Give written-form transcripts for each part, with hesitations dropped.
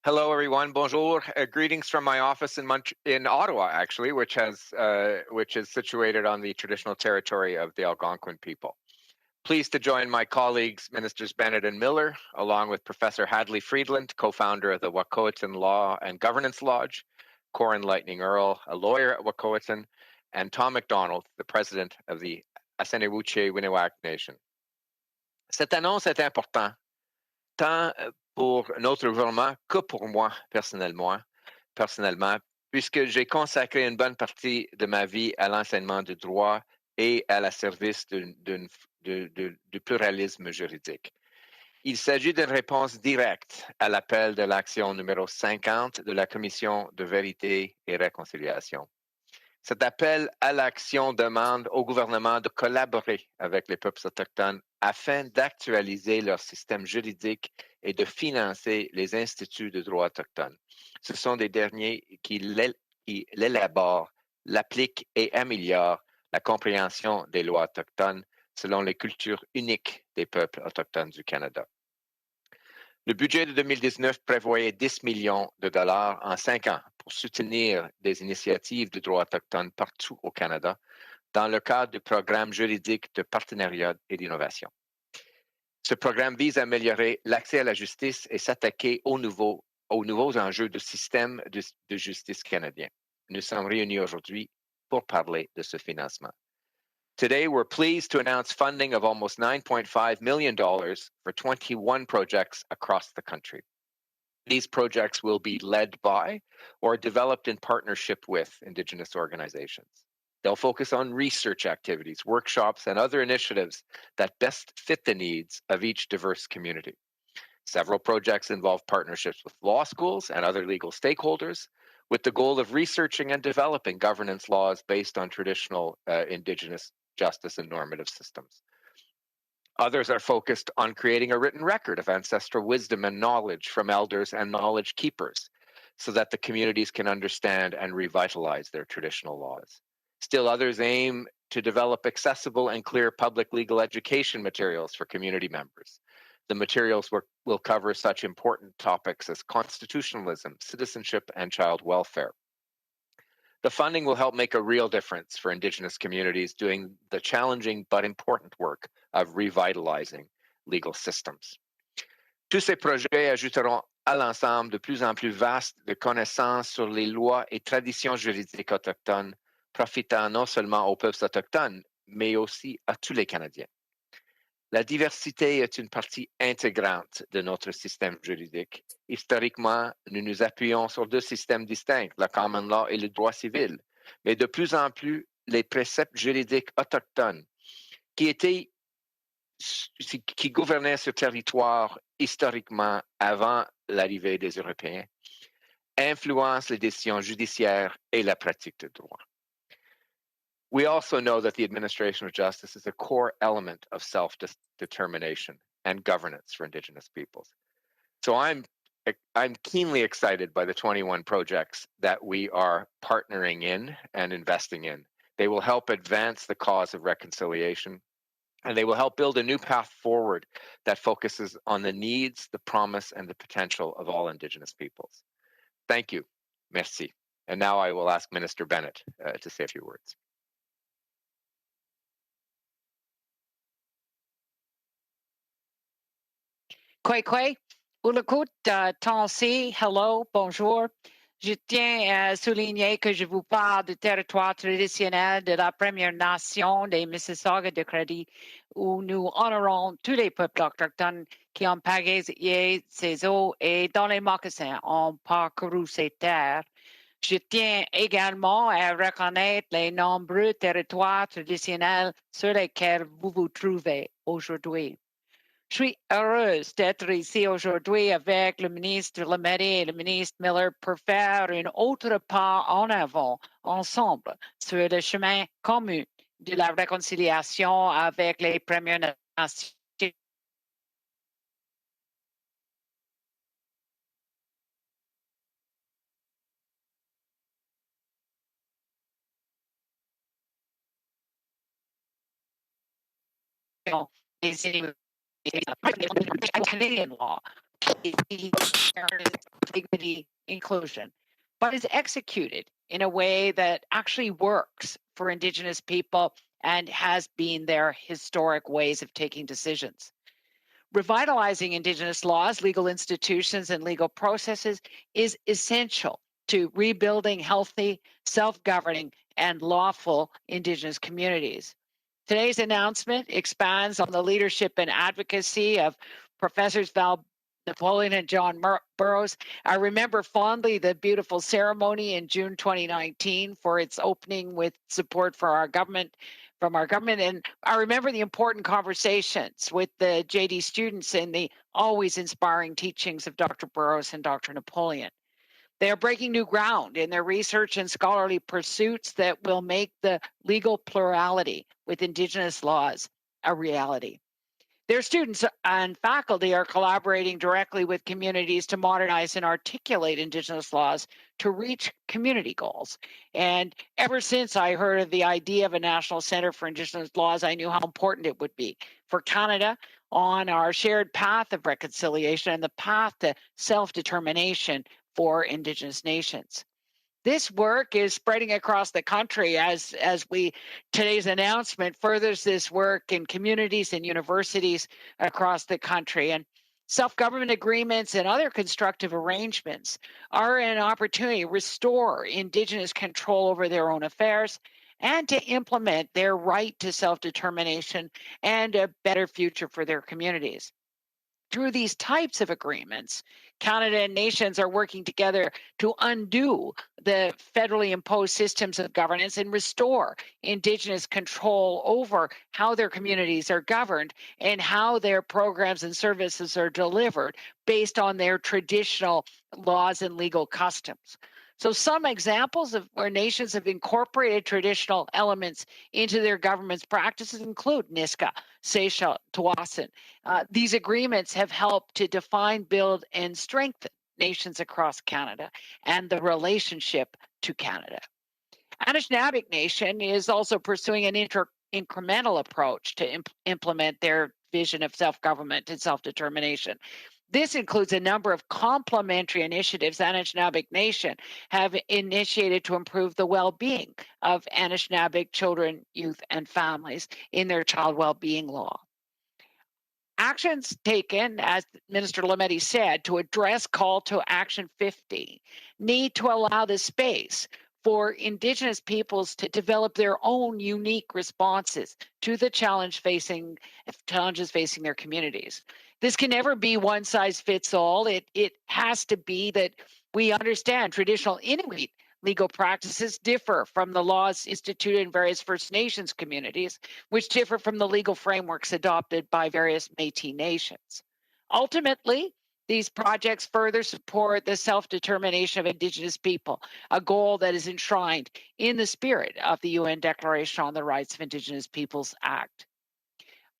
Hello, everyone. Bonjour. Greetings from my office in Ottawa, actually, which is situated on the traditional territory of the Algonquin people. Pleased to join my colleagues, Ministers Bennett and Miller, along with Professor Hadley Friedland, co-founder of the Wahkohtowin Law and Governance Lodge, Koren Lightning-Earle, a lawyer at Wahkohtowin, and Tom McDonald, the president of the Aseniwuche Winewak Nation. Cette annonce est importante, tant pour notre gouvernement que pour moi personnellement, puisque j'ai consacré une bonne partie de ma vie à l'enseignement du droit et à la service du pluralisme juridique. Il s'agit d'une réponse directe à l'appel de l'action numéro 50 de la Commission de vérité et réconciliation. Cet appel à l'action demande au gouvernement de collaborer avec les peuples autochtones afin d'actualiser leur système juridique et de financer les instituts de droit autochtone. Ce sont des derniers qui l'élaborent, l'appliquent et améliorent la compréhension des lois autochtones selon les cultures uniques des peuples autochtones du Canada. Le budget de 2019 prévoyait 10 millions de dollars en 5 ans pour soutenir des initiatives de droit autochtone partout au Canada dans le cadre du programme juridique de partenariat et d'innovation. Ce programme vise à améliorer l'accès à la justice et s'attaquer aux nouveaux enjeux du système de justice canadien. Nous sommes réunis aujourd'hui pour parler de ce financement. Today, we're pleased to announce funding of almost $9.5 million for 21 projects across the country. These projects will be led by or developed in partnership with Indigenous organizations. They'll focus on research activities, workshops, and other initiatives that best fit the needs of each diverse community. Several projects involve partnerships with law schools and other legal stakeholders, with the goal of researching and developing governance laws based on traditional Indigenous justice and normative systems. Others are focused on creating a written record of ancestral wisdom and knowledge from elders and knowledge keepers so that the communities can understand and revitalize their traditional laws. Still others aim to develop accessible and clear public legal education materials for community members. The materials will cover such important topics as constitutionalism, citizenship, and child welfare. The funding will help make a real difference for Indigenous communities doing the challenging but important work of revitalizing legal systems. Tous ces projets ajouteront à l'ensemble de plus en plus vaste de connaissances sur les lois et traditions juridiques autochtones, profitant non seulement aux peuples autochtones, mais aussi à tous les Canadiens. La diversité est une partie intégrante de notre système juridique. Historiquement, nous nous appuyons sur deux systèmes distincts, le common law et le droit civil, mais de plus en plus, les préceptes juridiques autochtones qui gouvernaient ce territoire historiquement avant l'arrivée des Européens influencent les décisions judiciaires et la pratique du droit. We also know that the administration of justice is a core element of self-determination and governance for Indigenous peoples. So I'm keenly excited by the 21 projects that we are partnering in and investing in. They will help advance the cause of reconciliation, and they will help build a new path forward that focuses on the needs, the promise, and the potential of all Indigenous peoples. Thank you. Merci. And now I will ask Minister Bennett to say a few words. Kwei, Ulukut, Tansi, hello, bonjour. Je tiens à souligner que je vous parle du territoire traditionnel de la Première Nation des Mississauga de Crédit, où nous honorons tous les peuples autochtones qui ont pagayé ces eaux et dans les mocassins ont parcouru ces terres. Je tiens également à reconnaître les nombreux territoires traditionnels sur lesquels vous vous trouvez aujourd'hui. Je suis heureuse d'être ici aujourd'hui avec le ministre Lametti et le ministre Miller pour faire une autre pas en avant ensemble sur le chemin commun de la réconciliation avec les Premières Nations. Canadian law. dignity, inclusion, but is executed in a way that actually works for Indigenous people and has been their historic ways of taking decisions. Revitalizing Indigenous laws, legal institutions, and legal processes is essential to rebuilding healthy, self-governing, and lawful Indigenous communities. Today's announcement expands on the leadership and advocacy of Professors Val Napoleon and John Burroughs. I remember fondly the beautiful ceremony in June 2019 for its opening with support for our government, from our government. And I remember the important conversations with the JD students and the always inspiring teachings of Dr. Burroughs and Dr. Napoleon. They are breaking new ground in their research and scholarly pursuits that will make the legal plurality with Indigenous laws a reality. Their students and faculty are collaborating directly with communities to modernize and articulate Indigenous laws to reach community goals. And ever since I heard of the idea of a National Center for Indigenous Laws, I knew how important it would be for Canada on our shared path of reconciliation and the path to self-determination for Indigenous nations. This work is spreading across the country as today's announcement furthers this work in communities and universities across the country. And self-government agreements and other constructive arrangements are an opportunity to restore Indigenous control over their own affairs and to implement their right to self-determination and a better future for their communities. Through these types of agreements, Canada and nations are working together to undo the federally imposed systems of governance and restore Indigenous control over how their communities are governed and how their programs and services are delivered based on their traditional laws and legal customs. So some examples of where nations have incorporated traditional elements into their government's practices include Niska, Seychelles, Tawasin. These agreements have helped to define, build, and strengthen nations across Canada and the relationship to Canada. Anishinaabeg Nation is also pursuing an incremental approach to implement their vision of self-government and self-determination. This includes a number of complementary initiatives Anishinaabeg Nation have initiated to improve the well-being of Anishinaabeg children, youth, and families in their child well-being law. Actions taken, as Minister Lametti said, to address Call to Action 50 need to allow the space for Indigenous peoples to develop their own unique responses to the challenges facing their communities. This can never be one size fits all. It has to be that we understand traditional Inuit legal practices differ from the laws instituted in various First Nations communities, which differ from the legal frameworks adopted by various Métis nations. Ultimately, these projects further support the self-determination of Indigenous people, a goal that is enshrined in the spirit of the UN Declaration on the Rights of Indigenous Peoples Act.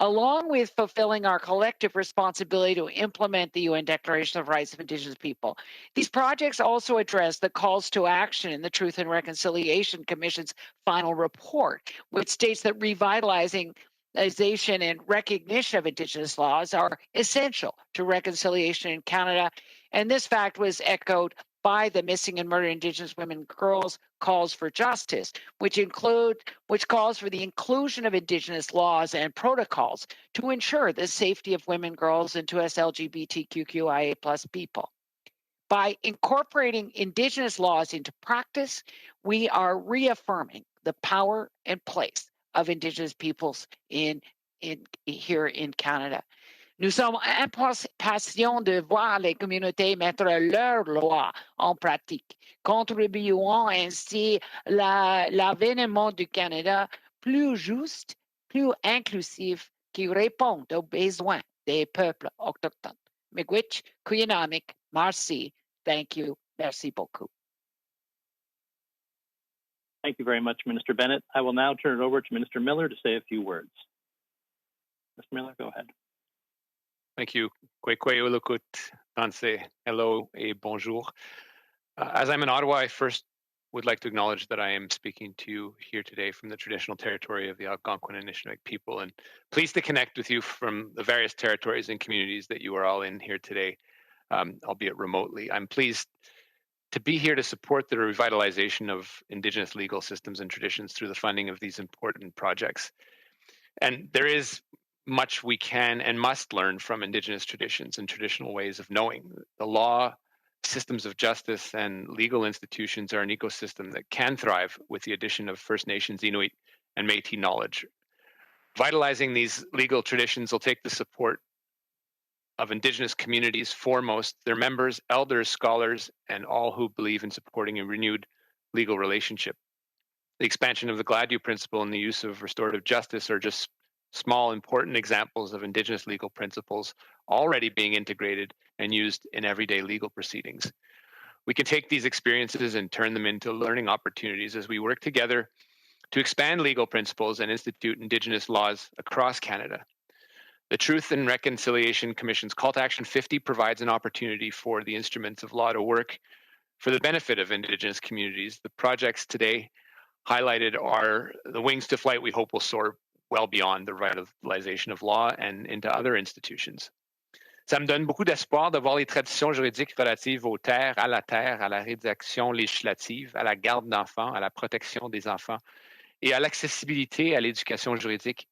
Along with fulfilling our collective responsibility to implement the UN Declaration of Rights of Indigenous People, these projects also address the calls to action in the Truth and Reconciliation Commission's final report, which states that revitalizing and recognition of Indigenous laws are essential to reconciliation in Canada. And this fact was echoed by the Missing and Murdered Indigenous Women and Girls Calls for Justice, which calls for the inclusion of Indigenous laws and protocols to ensure the safety of women, girls, and to us LGBTQIA+ people. By incorporating Indigenous laws into practice, we are reaffirming the power and place of Indigenous peoples here in Canada. Nous sommes impatients de voir les communautés mettre leurs lois en pratique, contribuant ainsi l'avènement du Canada plus juste, plus inclusif, qui répond aux besoins des peuples autochtones. Miigwech, Kuyanamik, merci, thank you, merci beaucoup. Thank you very much, Minister Bennett. I will now turn it over to Minister Miller to say a few words. Mr. Miller, go ahead. Thank you. Kwekwe ulukut, tanse, hello et bonjour. As I'm in Ottawa, I first would like to acknowledge that I am speaking to you here today from the traditional territory of the Algonquin and Anishinaabe people, and pleased to connect with you from the various territories and communities that you are all in here today. albeit remotely. I'm pleased to be here to support the revitalization of Indigenous legal systems and traditions through the funding of these important projects. And there is much we can and must learn from Indigenous traditions and traditional ways of knowing. The law, systems of justice, and legal institutions are an ecosystem that can thrive with the addition of First Nations, Inuit, and Métis knowledge. Vitalizing these legal traditions will take the support of Indigenous communities foremost, their members, elders, scholars, and all who believe in supporting a renewed legal relationship. The expansion of the Gladue principle and the use of restorative justice are just small, important examples of Indigenous legal principles already being integrated and used in everyday legal proceedings. We can take these experiences and turn them into learning opportunities as we work together to expand legal principles and institute Indigenous laws across Canada. The Truth and Reconciliation Commission's Call to Action 50 provides an opportunity for the instruments of law to work for the benefit of Indigenous communities. The projects today highlighted are the wings to flight we hope will soar well beyond the revitalization of law and into other institutions. Ça me donne beaucoup d'espoir de voir les traditions juridiques relatives aux terres, à la rédaction législative, à la garde d'enfants, à la protection des enfants et à l'accessibilité à l'éducation juridique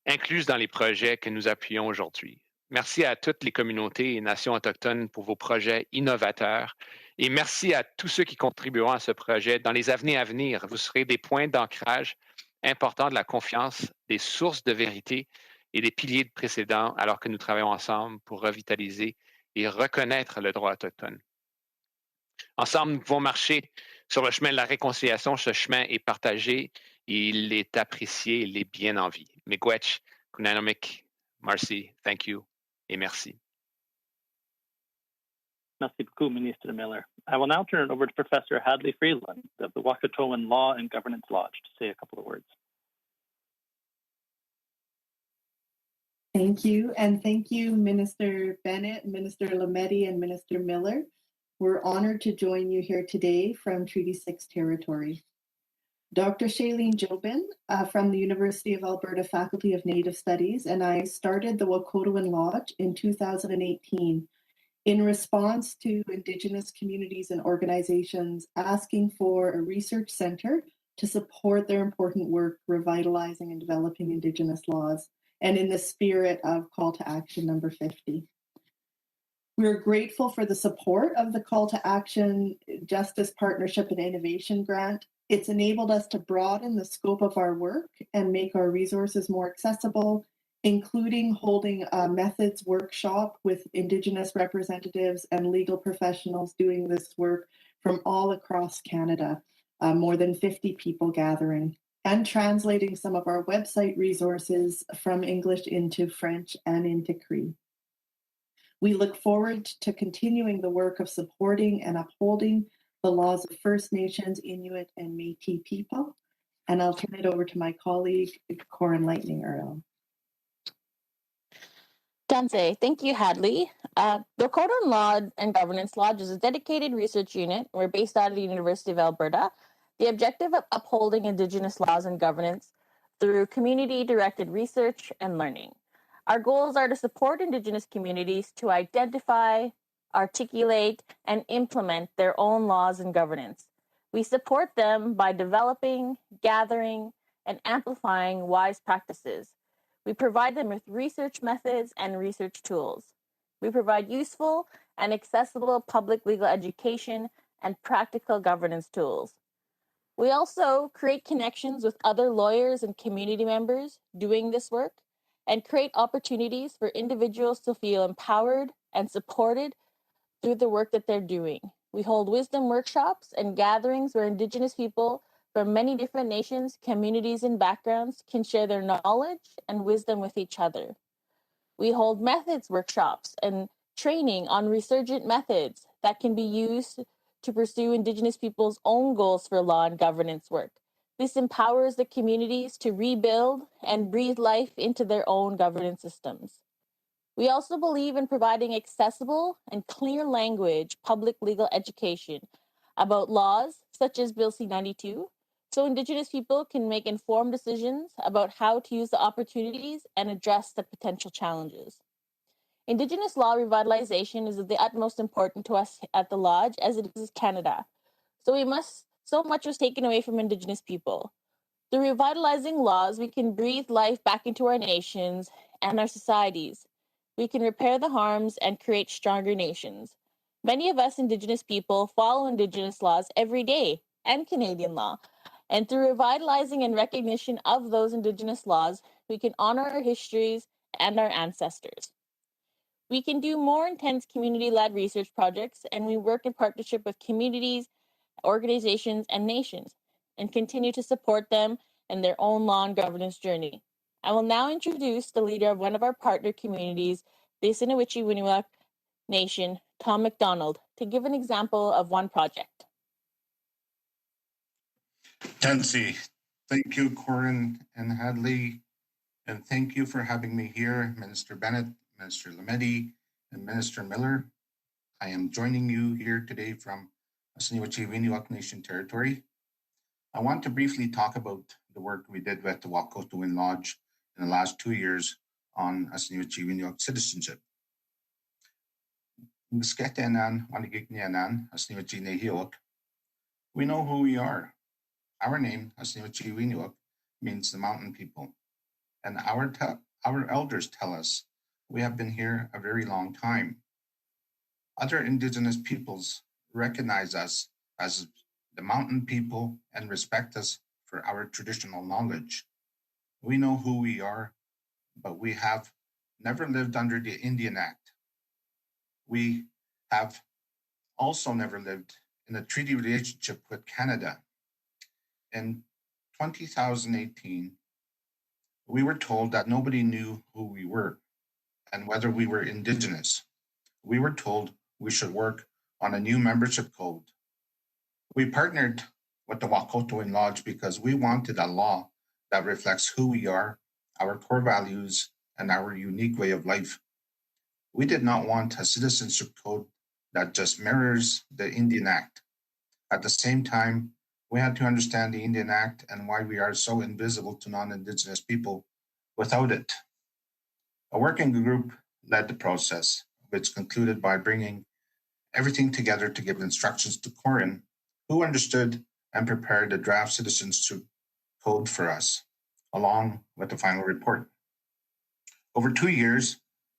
incluses dans les projets que nous appuyons aujourd'hui. Merci à toutes les communautés et nations autochtones pour vos projets innovateurs et merci à tous ceux qui contribueront à ce projet. Dans les années à venir, vous serez des points d'ancrage importants de la confiance, des sources de vérité et des piliers de précédent alors que nous travaillons ensemble pour revitaliser et reconnaître le droit autochtone. Ensemble, nous pouvons marcher sur le chemin de la réconciliation. Ce chemin est partagé, il est apprécié, il est bien en vie. Miigwech, Kunanomik, Marcy, thank you et merci. Merci beaucoup, Minister Miller. I will now turn it over to Professor Hadley Friedland of the Wahkohtowin Law and Governance Lodge to say a couple of words. Thank you, and thank you, Minister Bennett, Minister Lametti, and Minister Miller. We're honored to join you here today from Treaty 6 territory. Dr. Shailene Jobin from the University of Alberta Faculty of Native Studies and I started the Wahkohtowin Lodge in 2018 in response to Indigenous communities and organizations asking for a research center to support their important work revitalizing and developing Indigenous laws, and in the spirit of Call to Action number 50. We're grateful for the support of the Call to Action Justice Partnership and Innovation Grant. It's enabled us to broaden the scope of our work and make our resources more accessible, including holding a methods workshop with Indigenous representatives and legal professionals doing this work from all across Canada, more than 50 people gathering, and translating some of our website resources from English into French and into Cree. We look forward to continuing the work of supporting and upholding the laws of First Nations, Inuit, and Métis people. And I'll turn it over to my colleague, Koren Lightning-Earle. Danse, thank you, Hadley. The Wahkohtowin Law and Governance Lodge is a dedicated research unit. We're based out of the University of Alberta. The objective of upholding Indigenous laws and governance through community-directed research and learning. Our goals are to support Indigenous communities to identify, articulate, and implement their own laws and governance. We support them by developing, gathering, and amplifying wise practices. We provide them with research methods and research tools. We provide useful and accessible public legal education and practical governance tools. We also create connections with other lawyers and community members doing this work and create opportunities for individuals to feel empowered and supported through the work that they're doing. We hold wisdom workshops and gatherings where Indigenous people from many different nations, communities, and backgrounds can share their knowledge and wisdom with each other. We hold methods workshops and training on resurgent methods that can be used to pursue Indigenous people's own goals for law and governance work. This empowers the communities to rebuild and breathe life into their own governance systems. We also believe in providing accessible and clear language public legal education about laws such as Bill C-92, so Indigenous people can make informed decisions about how to use the opportunities and address the potential challenges. Indigenous law revitalization is of the utmost importance to us at the Lodge as it is Canada. So much was taken away from Indigenous people. Through revitalizing laws, we can breathe life back into our nations and our societies. We can repair the harms and create stronger nations. Many of us Indigenous people follow Indigenous laws every day and Canadian law. And through revitalizing and recognition of those Indigenous laws, we can honor our histories and our ancestors. We can do more intense community-led research projects, and we work in partnership with communities, organizations, and nations, and continue to support them in their own law and governance journey. I will now introduce the leader of one of our partner communities, the Aseniwuche Winewak Nation, Tom McDonald, to give an example of one project. Tensi, thank you, Koren and Hadley, and thank you for having me here, Minister Bennett, Minister Lametti, and Minister Miller. I am joining you here today from Aseniwuche Winewak Nation territory. I want to briefly talk about the work we did with the Wahkohtowin Lodge in the last 2 years on Aseniwuche Winewak citizenship. We know who we are. Our name, Aseniwuche Winewak, means the mountain people, and our elders tell us we have been here a very long time. Other Indigenous peoples recognize us as the mountain people and respect us for our traditional knowledge. We know who we are, but we have never lived under the Indian Act. We have also never lived in a treaty relationship with Canada. In 2018, we were told that nobody knew who we were and whether we were Indigenous. We were told we should work on a new membership code. We partnered with the Wahkohtowin Lodge because we wanted a law that reflects who we are, our core values, and our unique way of life. We did not want a citizenship code that just mirrors the Indian Act. At the same time, we had to understand the Indian Act and why we are so invisible to non-Indigenous people without it. A working group led the process, which concluded by bringing everything together to give instructions to Koren, who understood and prepared a draft citizenship code for us, along with the final report. Over 2 years,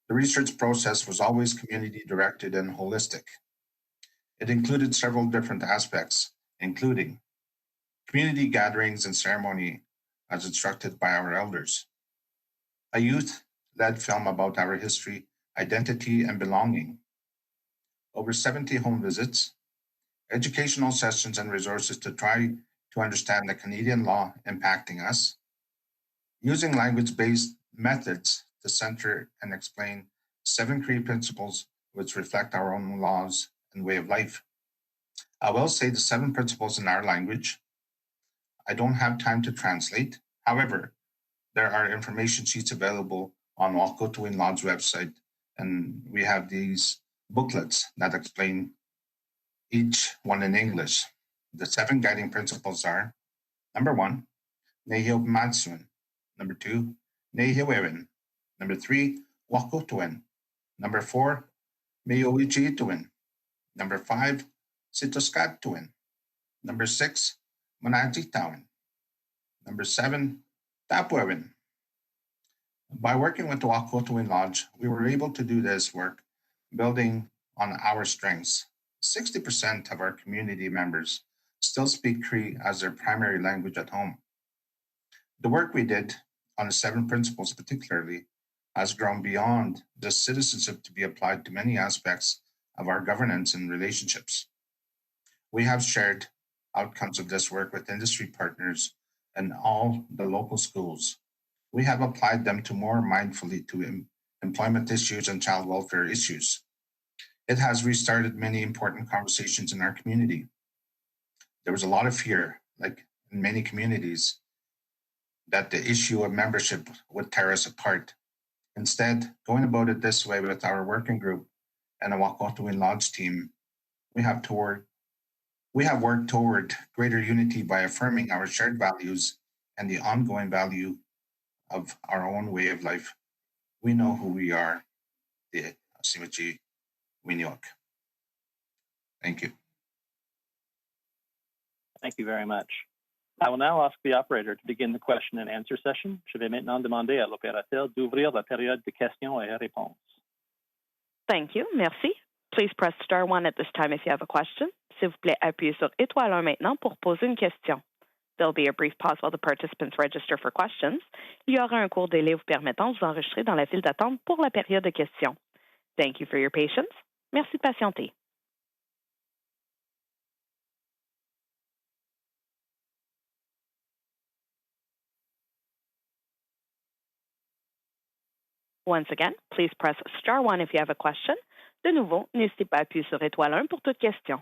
the research process was always community-directed and holistic. It included several different aspects, including community gatherings and ceremony as instructed by our elders, a youth-led film about our history, identity, and belonging, over 70 home visits, educational sessions and resources to try to understand the Canadian law impacting us, using language-based methods to center and explain 7 Cree principles which reflect our own laws and way of life. I will say the 7 principles in our language. I don't have time to translate. However, there are information sheets available on Wahkohtowin Lodge website, and we have these booklets that explain each one in English. The 7 guiding principles are: number 1, Nehil Matsuin; number 2, Nehilewin; number 3, Wahkohtowin; number 4, Meyowichiituin; number 5, Sitoskatuin; number 6, Manajitawin; number 7, Tapuewin. By working with the Wahkohtowin Lodge, we were able to do this work building on our strengths. 60% of our community members still speak Cree as their primary language at home. The work we did on the 7 principles particularly has grown beyond just citizenship to be applied to many aspects of our governance and relationships. We have shared outcomes of this work with industry partners and all the local schools. We have applied them to more mindfully to employment issues and child welfare issues. It has restarted many important conversations in our community. There was a lot of fear, like in many communities, that the issue of membership would tear us apart. Instead, going about it this way with our working group and the Wahkohtowin Lodge team, we have worked toward greater unity by affirming our shared values and the ongoing value of our own way of life. We know who we are. the Aseniwuche Winewak. Thank you. Thank you very much. I will now ask the operator to begin the question and answer session. Je vais maintenant demander à l'opérateur d'ouvrir la période de questions et réponses. Thank you. Merci. Please press star 1 at this time if you have a question. S'il vous plaît, appuyez sur étoile 1 maintenant pour poser une question. There will be a brief pause while the participants register for questions. Il y aura un court délai vous permettant de vous enregistrer dans la file d'attente pour la période de questions. Thank you for your patience. Merci de patienter. Once again, please press star 1 if you have a question. De nouveau, n'hésitez pas à appuyer sur étoile 1 pour toute question.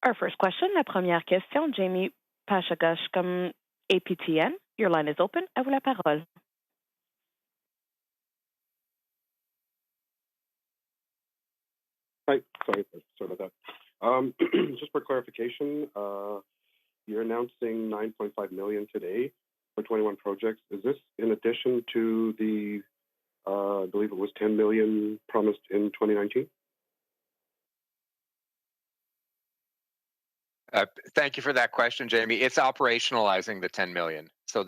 Our first question, la première question, Jamie Pashagash comme APTN. Your line is open. À vous la parole. Hi, sorry about that. Just for clarification, you're announcing $9.5 million today for 21 projects. Is this in addition to the, I believe it was $10 million promised in 2019? Thank you for that question, Jamie. It's operationalizing the 10 million. So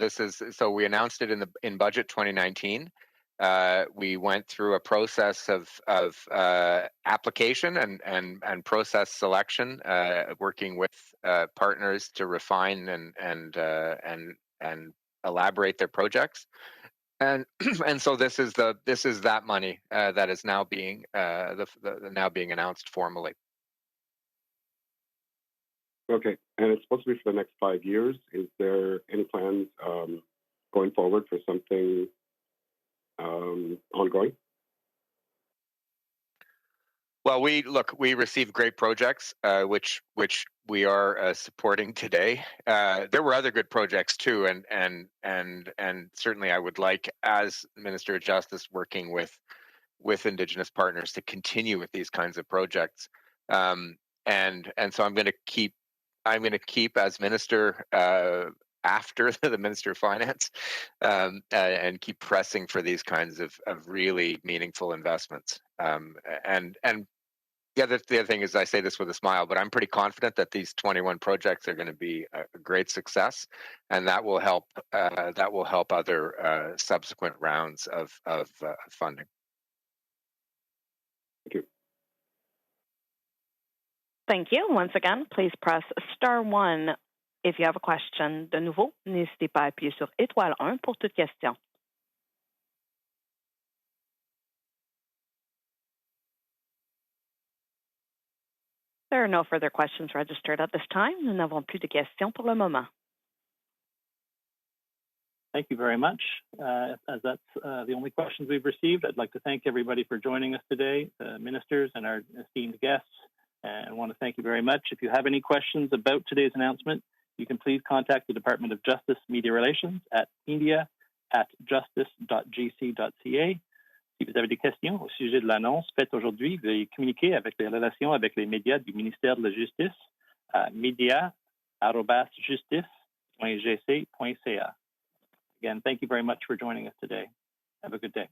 we announced it in budget 2019. We went through a process of application and process selection, working with partners to refine and elaborate their projects. And so this is that money that is now being now being announced formally. Okay, and it's supposed to be for the next 5 years. Is there any plans going forward for something ongoing? Well, we received great projects, which we are supporting today. There were other good projects too, and certainly I would like, as Minister of Justice, working with Indigenous partners to continue with these kinds of projects. And so I'm going to keep as minister after the Minister of Finance, and keep pressing for these kinds of really meaningful investments. And the other thing is, I say this with a smile, but I'm pretty confident that these 21 projects are going to be a great success, and that will help other subsequent rounds of funding. Thank you. Thank you. Once again, please press star 1 if you have a question. De nouveau, n'hésitez pas à appuyer sur étoile 1 pour toute question. There are no further questions registered at this time. Nous n'avons plus de questions pour le moment. Thank you very much. As that's the only questions we've received, I'd like to thank everybody for joining us today, the ministers and our esteemed guests. And I want to thank you very much. If you have any questions about today's announcement, you can please contact the Department of Justice Media Relations at media@justice.gc.ca. Si vous avez des questions au sujet de l'annonce faite aujourd'hui, veuillez communiquer avec les relations avec les médias du ministère de la Justice à media@justice.gc.ca. Again, thank you very much for joining us today. Have a good day.